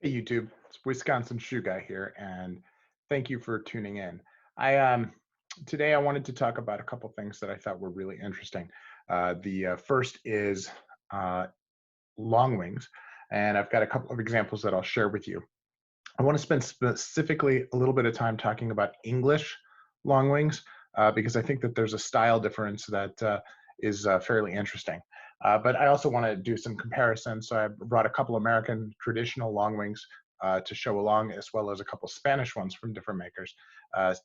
Hey YouTube, it's Wisconsin Shoe Guy here, and thank you for tuning in. I Today I wanted to talk about a couple things that I thought were really interesting. The first is uh, Longwings, and I've got a couple of examples that I'll share with you. I want to spend specifically a little bit of time talking about English Longwings because I think that there's a style difference that is fairly interesting. But I also want to do some comparisons. So I brought a couple American traditional long wings to show along, as well as a couple Spanish ones from different makers,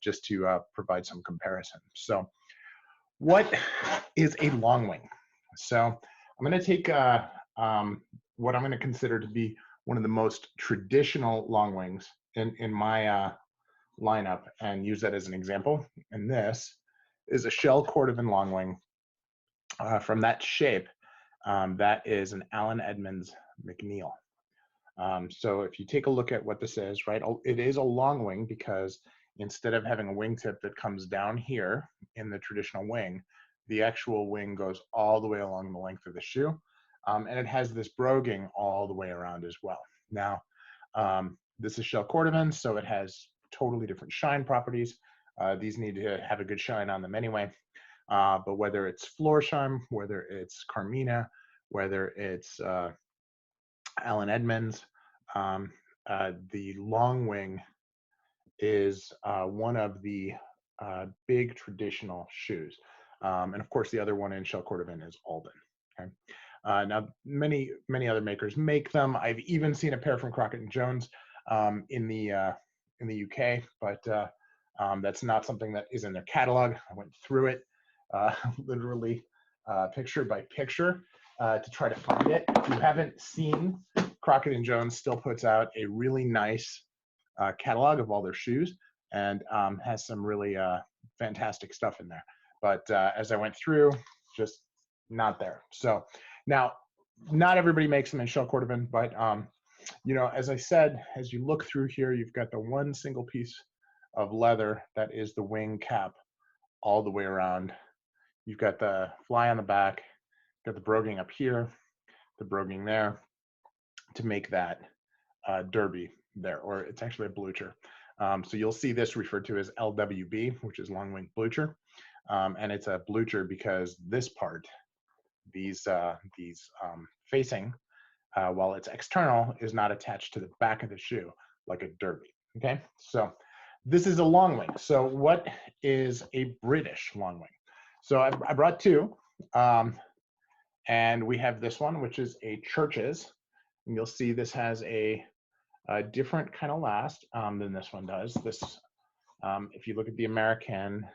just to provide some comparison. So what is a long wing? So I'm going to take what I'm going to consider to be one of the most traditional long wings in my lineup and use that as an example. And this is a shell Cordovan long wing from that shape. That is an Edmonds Macneil. So if you take a look at what this is, right, it is a long wing because instead of having a wingtip that comes down here in the traditional wing, the actual wing goes all the way along the length of the shoe. And it has this broguing all the way around as well. Now, this is shell Cordovan, so it has totally different shine properties. These need to have a good shine on them anyway. But whether it's floor shine, whether it's Carmina, whether it's Edmonds, the long wing is one of the big traditional shoes. And of course, the other one in shell Cordovan is Alden. Okay. Now, many other makers make them. I've even seen a pair from Crockett and Jones in the UK, but that's not something that is in their catalog. I went through it literally picture by picture to try to find it. If you haven't seen, Crockett and Jones still puts out a really nice catalog of all their shoes and has some really fantastic stuff in there. But as I went through, just not there. So now, not everybody makes them in shell Cordovan, but you know, as I said, as you look through here, you've got the one single piece of leather that is the wing cap all the way around. You've got the fly on the back, got the broguing up here, the broguing there to make that derby there, or it's actually a blucher. So you'll see this referred to as LWB, which is long wing blucher. And it's a blucher because this part, these facing, while it's external, is not attached to the back of the shoe like a derby. Okay, so this is a long wing. So what is a British long wing? So I brought two, and we have this one, which is a Church's. And you'll see this has a different kind of last than this one does. This, if you look at the American,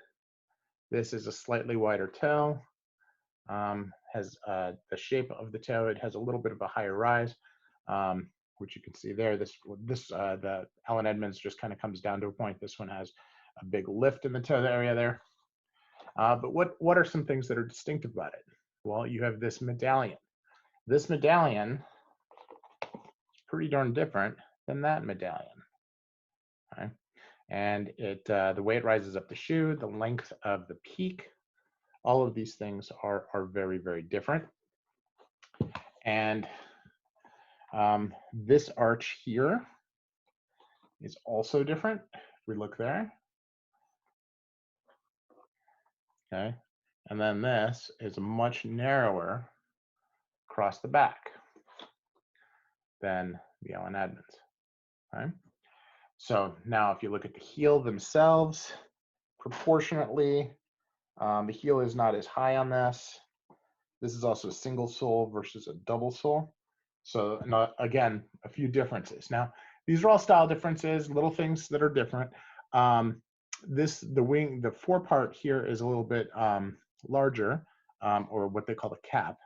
this is a slightly wider toe, has the shape of the toe. It has a little bit of a higher rise, which you can see there. The Allen Edmonds just kind of comes down to a point. This one has a big lift in the toe area there. But what are some things that are distinctive about it? Well, you have this medallion. This medallion is pretty darn different than that medallion. Okay? And it the way it rises up the shoe, the length of the peak, all of these things are very, very different. And this arch here is also different. If we look there. Okay, and then this is much narrower across the back than the Allen Edmonds. Okay, so now if you look at the heel themselves, proportionately, the heel is not as high on this. This is also a single sole versus a double sole. So again, a few differences. Now, these are all style differences, little things that are different. The forepart here is a little bit larger, or what they call a cap,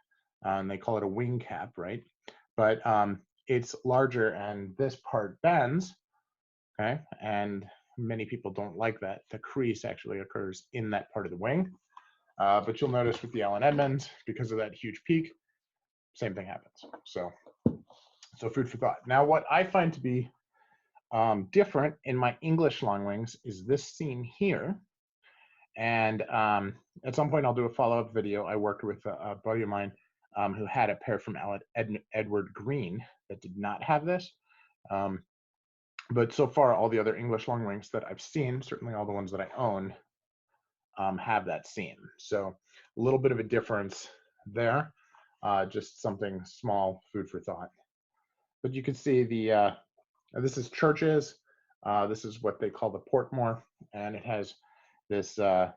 and they call it a wing cap, right? But it's larger, and this part bends, okay? And many people don't like that. The crease actually occurs in that part of the wing. But you'll notice with the Allen Edmonds, because of that huge peak, same thing happens. So food for thought. Now, what I find to be different in my English long wings is this seam here. And at some point, I'll do a follow-up video. I worked with a buddy of mine who had a pair from Edward Green that did not have this. But so far, all the other English Longwings that I've seen, certainly all the ones that I own, have that seam. So a little bit of a difference there, just something small, food for thought. But you can see this is Church's. This is what they call the Portmore, and it has this, the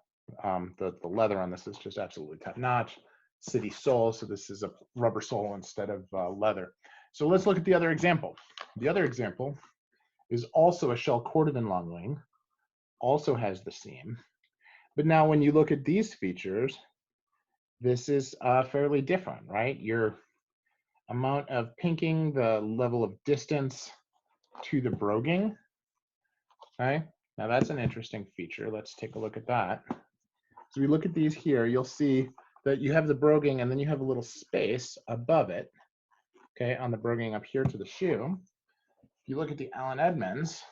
leather on this is just absolutely top notch. City sole, so this is a rubber sole instead of leather. So let's look at the other example. The other example is also a shell Cordovan Longwing, also has the seam. But now when you look at these features, this is fairly different, right? Your amount of pinking, the level of distance to the broguing, okay? Now that's an interesting feature. Let's take a look at that. So we look at these here, you'll see that you have the broguing and then you have a little space above it, okay, on the broguing up here to the shoe. If you look at the Allen Edmonds,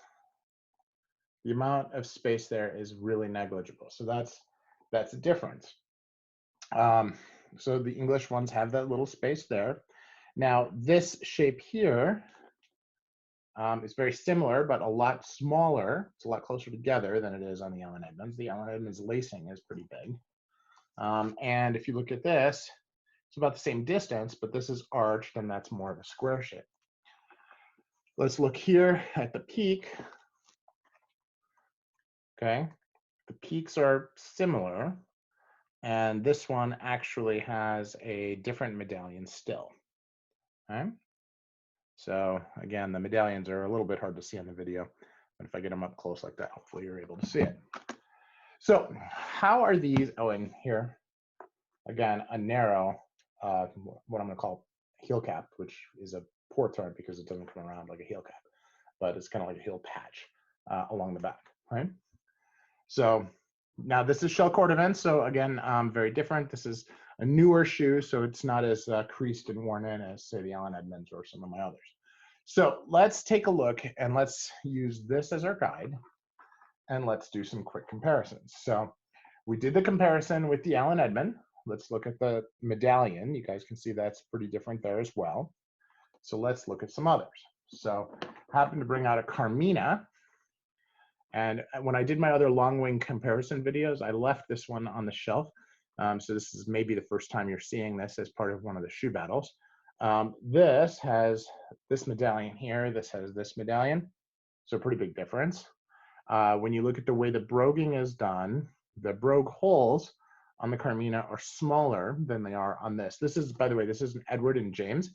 the amount of space there is really negligible. So that's a difference. So the English ones have that little space there. Now this shape here is very similar, but a lot smaller. It's a lot closer together than it is on the Allen Edmonds. The Allen Edmonds lacing is pretty big. And if you look at this, it's about the same distance, but this is arched and that's more of a square shape. Let's look here at the peak. Okay, the peaks are similar, and this one actually has a different medallion still. Okay, so again, the medallions are a little bit hard to see on the video, but if I get them up close like that, hopefully you're able to see it. So how are these, oh, and here, again, a narrow, what I'm gonna call heel cap, which is a poor term because it doesn't come around like a heel cap, but it's kind of like a heel patch along the back, right? So now this is shell Cordovan, so again, very different. This is a newer shoe, so it's not as creased and worn in as, say, the Allen Edmonds or some of my others. So let's take a look and let's use this as our guide, and let's do some quick comparisons. So we did the comparison with the Allen Edmond. Let's look at the medallion. You guys can see that's pretty different there as well. So let's look at some others. So I happened to bring out a Carmina. And when I did my other Longwing comparison videos, I left this one on the shelf. So this is maybe the first time you're seeing this as part of one of the shoe battles. This has this medallion here. This has this medallion. So pretty big difference. When you look at the way the broguing is done, the brogue holes on the Carmina are smaller than they are on this. This is, by the way, this is an Edward and James,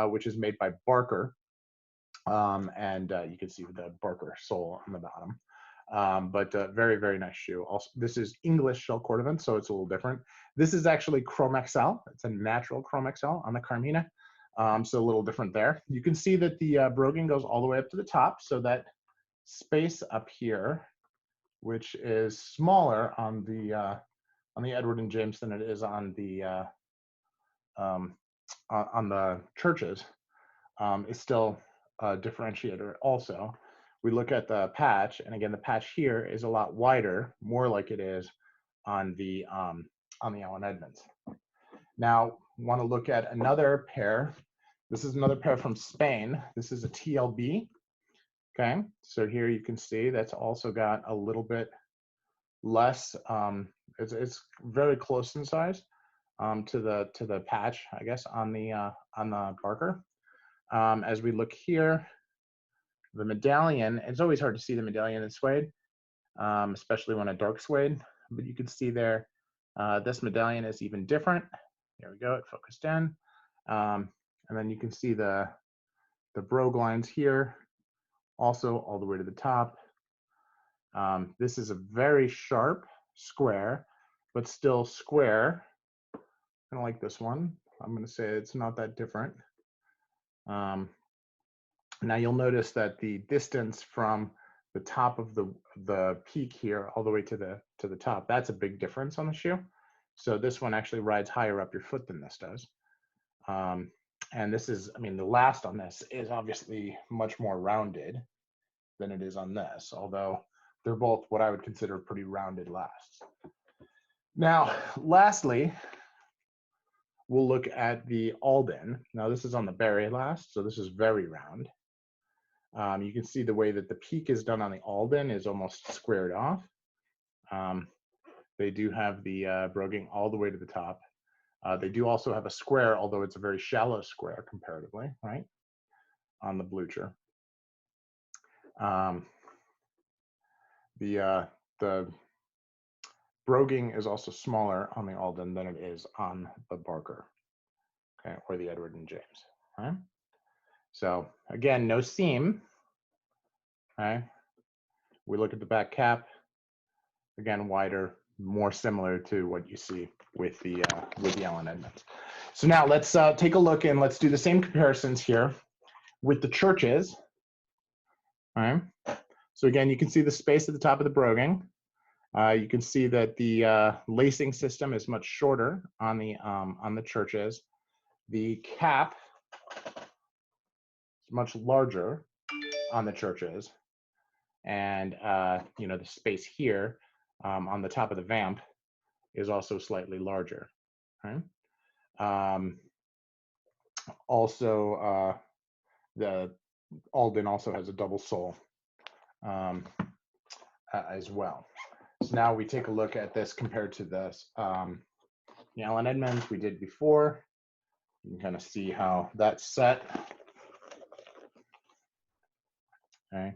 which is made by Barker. You can see the Barker sole on the bottom. But very, very nice shoe. Also, this is English shell Cordovan, so it's a little different. This is actually Chrome XL. It's a natural Chrome XL on the Carmina, so a little different there. You can see that the broguing goes all the way up to the top, so that space up here, which is smaller on the Edward and James than it is on the Churches, is still a differentiator also. We look at the patch, and again, the patch here is a lot wider, more like it is on the Allen Edmonds. Now, want to look at another pair. This is another pair from Spain. This is a TLB. Okay, so here you can see that's also got a little bit less. It's very close in size to the patch, I guess, on the Barker. As we look here, the medallion, it's always hard to see the medallion in suede, especially when a dark suede, but you can see there, this medallion is even different. There we go, it focused in. And then you can see the brogue lines here, also all the way to the top. This is a very sharp square, but still square, kind of like this one. I'm gonna say it's not that different. Now you'll notice that the distance from the top of the peak here all the way to the top, that's a big difference on the shoe. So this one actually rides higher up your foot than this does. And this is, I mean, the last on this is obviously much more rounded than it is on this, although they're both what I would consider pretty rounded lasts. Now, lastly, we'll look at the Alden. Now this is on the berry last, so this is very round. You can see the way that the peak is done on the Alden is almost squared off. They do have the broguing all the way to the top. They do also have a square, although it's a very shallow square comparatively, right, on the blucher. The broguing is also smaller on the Alden than it is on the Barker, okay, or the Edward and James. Right? So again, no seam. Okay. We look at the back cap. Again, wider, more similar to what you see with the Allen Edmonds. So now let's take a look and let's do the same comparisons here with the churches. All right. So again, you can see the space at the top of the broguing. You can see that the lacing system is much shorter on the churches. The cap is much larger on the churches, and you know, the space here on the top of the vamp is also slightly larger. Right? Also, the Alden also has a double sole as well. So now we take a look at this compared to this the Allen Edmonds we did before. You can kind of see how that's set. Okay.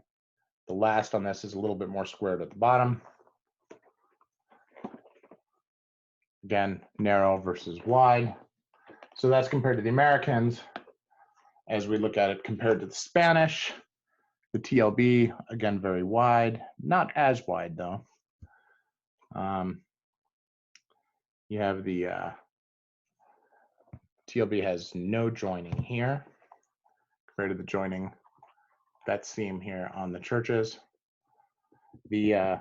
The last on this is a little bit more squared at the bottom. Again, narrow versus wide. So that's compared to the Americans. As we look at it compared to the Spanish, the TLB, again, very wide, not as wide though. You have the TLB has no joining here compared to the joining, that seam here on the churches. The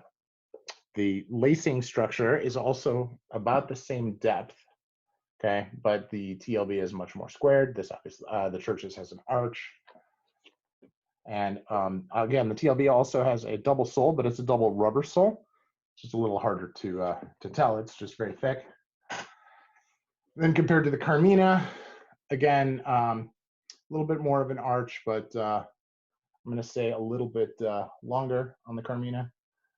lacing structure is also about the same depth, okay, but the TLB is much more squared. This obviously, the churches has an arch. And again, the TLB also has a double sole, but it's a double rubber sole. It's just a little harder to tell. It's just very thick. Then compared to the Carmina, again, a little bit more of an arch, but I'm going to say a little bit longer on the Carmina.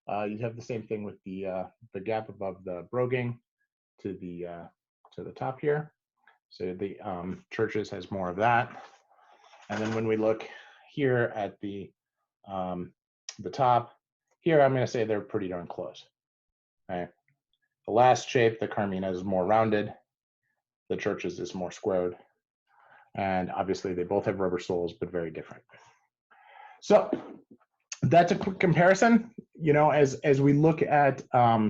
You have the same thing with the gap above the broguing to the top here. So the churches has more of that. And then when we look here at the top, here I'm going to say they're pretty darn close. Okay. The last shape, the Carmina, is more rounded. The churches is more squared. And obviously they both have rubber soles, but very different. So that's a quick comparison. You know, as we look at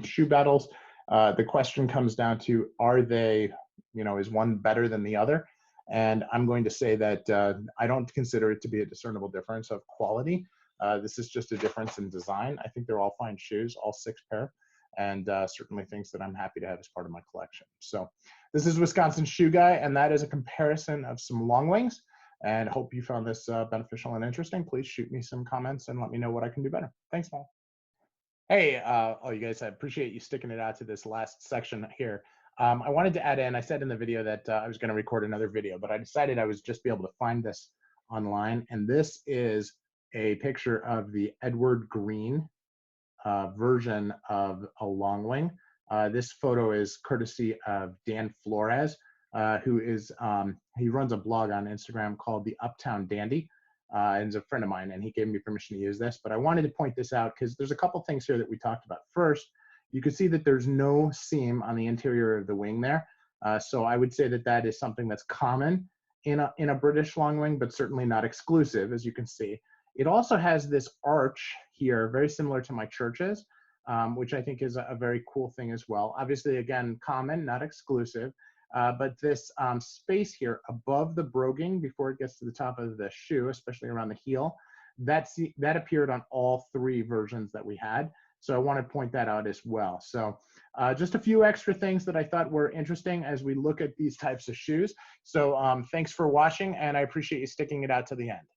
shoe battles, the question comes down to, are they, you know, is one better than the other? And I'm going to say that I don't consider it to be a discernible difference of quality. This is just a difference in design. I think they're all fine shoes, all 6 pair, and certainly things that I'm happy to have as part of my collection. So this is Wisconsin Shoe Guy, and that is a comparison of some Longwings. And hope you found this beneficial and interesting. Please shoot me some comments and let me know what I can do better. Thanks, Paul. Hey, you guys, I appreciate you sticking it out to this last section here. I wanted to add in, I said in the video that I was going to record another video, but I decided I was just be able to find this online. And this is a picture of the Edward Green version of a Longwing. This photo is courtesy of Dan Flores, who is, he runs a blog on Instagram called The Uptown Dandy. And he's a friend of mine, and he gave me permission to use this. But I wanted to point this out because there's a couple things here that we talked about. First, you can see that there's no seam on the interior of the wing there. So I would say that that is something that's common in a British Longwing, but certainly not exclusive, as you can see. It also has this arch here, very similar to my churches, which I think is a very cool thing as well. Obviously, again, common, not exclusive. But this space here above the broguing before it gets to the top of the shoe, especially around the heel, that appeared on all 3 versions that we had. So I want to point that out as well. So just a few extra things that I thought were interesting as we look at these types of shoes. So thanks for watching, and I appreciate you sticking it out to the end.